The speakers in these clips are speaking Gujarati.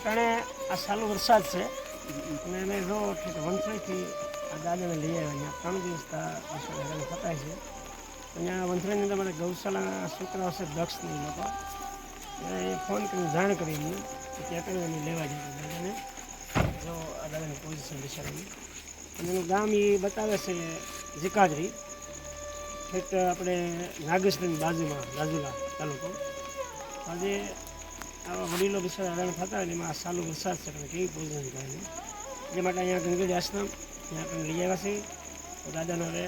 અટાણે આ સાલો વરસાદ છે અને અમે જો વંથળીથી આ દાદાને લઈ આવ્યા અહીંયા 3 દિવસ હેરાન થતા છે. અહીંયા વંથળીની અંદર મારે ગૌશાળાના છોકરાઓ છે દક્ષ ને એ લોકો એ ફોન કરીને જાણ કરી એમને કે ત્યાં એને લેવા જાય દાદાને જો આ દાદાની પોઝિશન બિચારાની અને એનું ગામ એ બતાવે છે જીકાજરી એક આપણે નાગેશ્વરની બાજુમાં રાજુલા તાલુકો. આજે આવા વડીલો બિચારા હેરાન થતા હોય એમાં આ સાલું વરસાદ છે પણ કેવી પોઝિશન થાય ને એ માટે અહીંયા ગંગેડી આશ્રમ ત્યાં આપણે લઈ આવ્યા છીએ. તો દાદાને હવે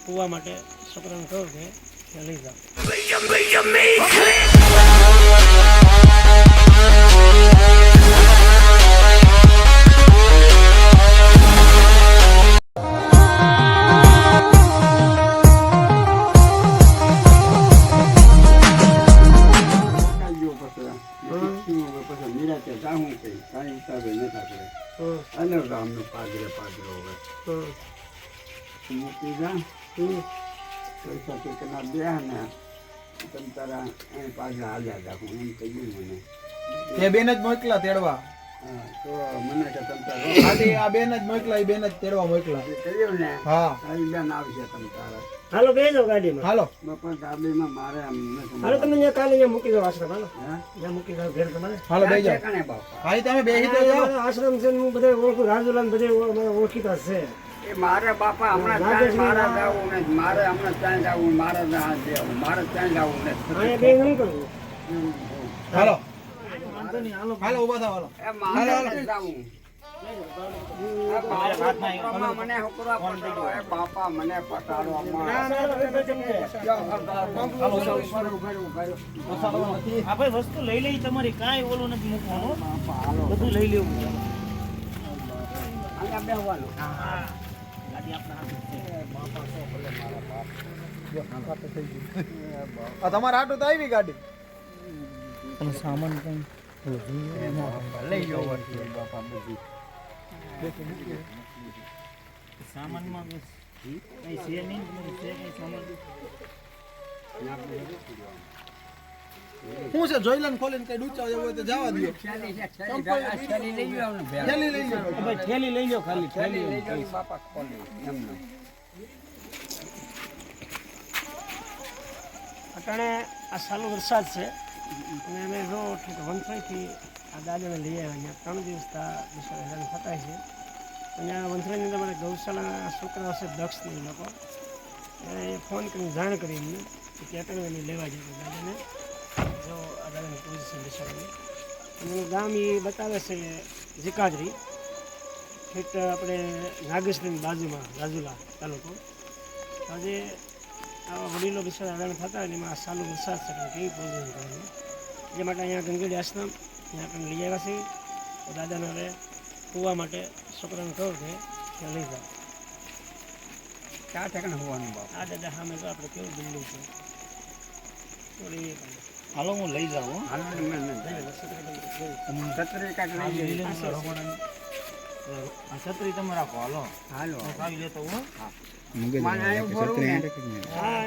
કૂવા માટે છોકરાને કહું કે ત્યાં લઈ જાઓ. બેન જ મોકલા તેડવા ખાલી આ બેન જ મોકલા એ બેન જ તેડવા મોકલા. હા હાલો બેસો ગાડીમાં. હાલો હાલો તમે કાલે અહીંયા મૂકી દો આશ્રમ. હાલો ત્યાં મૂકી દો ઘેર તમારે. હાલો બેસી જાઓ. હા તમે બેસી તો જાઓ. આશ્રમ છે હું બધા ઓળખું રાજુલા બધે ઓળખીતા છે. મારે બાપા હમણાં મારે જવું ને મારે હમણાં ત્યાં જવું મારે ત્યાં જવું ને અહીંયા બે શું કરવું. હાલો હાલો ઉભા થાવ. હાલો એ મારે જવું મને હુકરા પટાડો. એ બાપા મને પટાડો. આપણે વસ્તુ લઈ લઈ તમારી કાંઈ ઓલું નથી મૂકવાનું, બધું લઈ લેવું. અહીંયા બેસવાનું. તમારે આટો તો આવી ગાડી સામાન કઈ લઈ જાઓ બાપા બધું સામાનમાં કઈ છે નહીં, તમારું છે કઈ સામાન? શું છે જોઈ લે ખોલીને કઈ ડૂચા જેવું હોય તો જવા દો. થેલી લઈ જાઓ ને થેલી લઈ જાઓ. ભાઈ થેલી લઈ જાઓ, ખાલી થેલી લઈ જાઓ બાપા ખોલી એમને. અટાણે આ સાલો વરસાદ છે અને અમે જો વંથળીથી આ દાદાને લઈ આવ્યા અહીંયા 3 દિવસ બિચારા હેરાન થતા છે. અહીંયા વંથળીની અંદર મારે ગૌશાળાના છોકરાઓ છે દક્ષ ને એ લોકો એ ફોન કરીને જાણ કરી એમને કે ત્યાં એને લેવા જાય દાદાને જો આ દાદાની પોઝિશન બિચારાની અને એનું ગામ એ બતાવે છે જીકાજરી એક આપણે નાગેશ્વરની બાજુમાં રાજુલા તાલુકો. આજે આવા વડીલો બિચારા હેરાન થતા હોય એમાં આ સાલો વરસાદ છે પણ કેવી પોઝિશન થાય ને એ માટે અહીંયા ગંગેડી આશ્રમ ત્યાં આપણે લઈ આવ્યા છીએ. તો દાદાને હવે કૂવા માટે છોકરાને કહું કે ત્યાં લઈ જાઓ. ક્યાં ઠેકાણે હોવાનું બાપા? આ દાદા સામે તો આપણે કેવું બિલ્ડિંગ છે થોડી હાલો હું લઈ જાઉં. હાલો ને છત્રી કાંઈક લઈ જાઓ. છત્રી તમે રાખો. હાલો હાલો ખાવી લેતો હું. મને અહીં ઉભો રહું ને. હા